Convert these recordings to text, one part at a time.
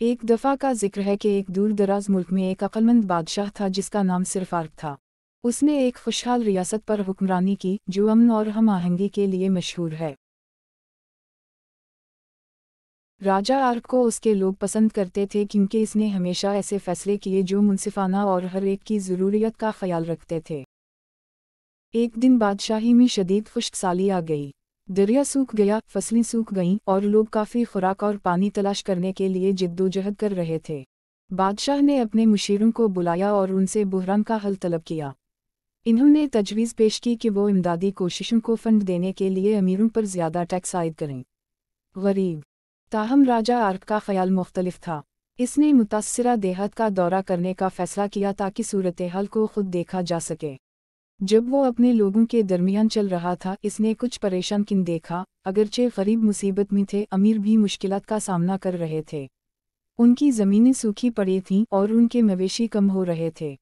एक दफ़ा का जिक्र है कि एक दूर दराज मुल्क में एक अक्लमंद बादशाह था जिसका नाम सिर्फ आर्क था। उसने एक खुशहाल रियासत पर हुक्मरानी की जो अमन और हम आहंगी के लिए मशहूर है। राजा आर्क को उसके लोग पसंद करते थे क्योंकि इसने हमेशा ऐसे फैसले किए जो मुनसिफाना और हर एक की ज़रूरियत का ख्याल रखते थे। एक दिन बादशाही में शदीद खुश्कसाली आ गई। दरिया सूख गया, फसलें सूख गईं और लोग काफ़ी खुराक और पानी तलाश करने के लिए जिद्दोजहद कर रहे थे। बादशाह ने अपने मुशीरों को बुलाया और उनसे बुहरान का हल तलब किया। इन्होंने तजवीज़ पेश की कि वो इमदादी कोशिशों को फंड देने के लिए अमीरों पर ज़्यादा टैक्स आयद करें। गरीब ताहम राजा आर्क का ख्याल मुख्तलिफ था। इसने मुतास्सिरा देहात का दौरा करने का फ़ैसला किया ताकि सूरत हाल को खुद देखा जा सके। जब वो अपने लोगों के दरमियान चल रहा था, इसने कुछ परेशान किन देखा। अगरचे गरीब मुसीबत में थे, अमीर भी मुश्किलात का सामना कर रहे थे। उनकी ज़मीनें सूखी पड़ी थीं और उनके मवेशी कम हो रहे थे।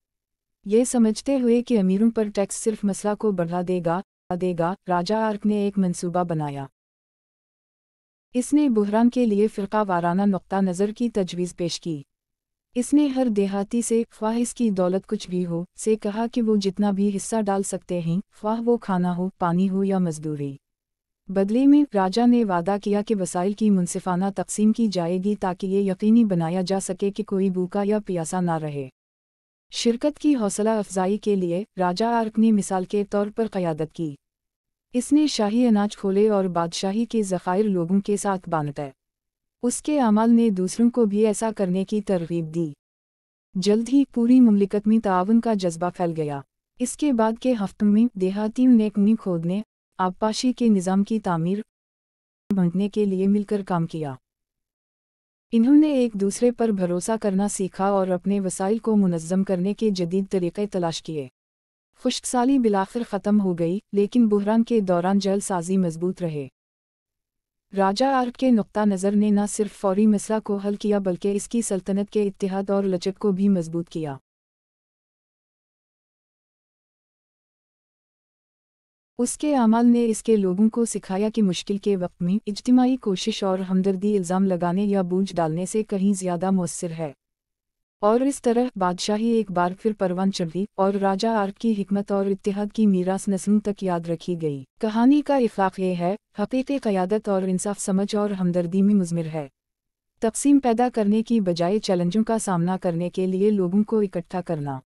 ये समझते हुए कि अमीरों पर टैक्स सिर्फ मसला को बढ़ा देगा, राजा आर्क ने एक मंसूबा बनाया। इसने बुहरान के लिए फ़िरका वाराना नुक्ता नज़र की तजवीज़ पेश की। इसने हर देहाती से, ख्वाह इसकी दौलत कुछ भी हो, से कहा कि वो जितना भी हिस्सा डाल सकते हैं, ख्वाह वो खाना हो, पानी हो या मजदूरी। बदले में राजा ने वादा किया कि वसाइल की मुनसिफाना तकसीम की जाएगी ताकि ये यकीनी बनाया जा सके कि कोई भूखा या प्यासा ना रहे। शिरकत की हौसला अफजाई के लिए राजा आर्क ने मिसाल के तौर पर क़यादत की। इसने शाही अनाज खोले और बादशाही के ज़खायर लोगों के साथ बांटे। उसके अमाल ने दूसरों को भी ऐसा करने की तरगीब दी। जल्द ही पूरी मुमलिकत में ताउन का जज्बा फैल गया। इसके बाद के हफ्तों में देहातियों ने कुएं खोदने, आबपाशी के निज़ाम की तामीर बांटने के लिए मिलकर काम किया। इन्होंने एक दूसरे पर भरोसा करना सीखा और अपने वसाइल को मुनज़्ज़म करने के जदीद तरीक़े तलाश किए। खुश्कसाली बिलाखिर ख़त्म हो गई, लेकिन बुहरान के दौरान जलसाज़ी मजबूत रहे। राजा आर्क के नुक्ता नज़र ने न सिर्फ फौरी मसला को हल किया बल्कि इसकी सल्तनत के इत्तेहाद और लचक को भी मजबूत किया। उसके अमाल ने इसके लोगों को सिखाया कि मुश्किल के वक्त में इज्तिमाई कोशिश और हमदर्दी इल्ज़ाम लगाने या बूझ डालने से कहीं ज़्यादा मुअस्सिर है। और इस तरह बादशाही एक बार फिर परवान चढ़ी और राजा आर्क की हिकमत और इत्तेहाद की मीरास नस्लों तक याद रखी गई। कहानी का इफ़ाक़ ये है, हक़ीक़ी क़यादत और इंसाफ समझ और हमदर्दी में मुज़मिर है। तक़सीम पैदा करने की बजाय चैलेंजों का सामना करने के लिए लोगों को इकट्ठा करना।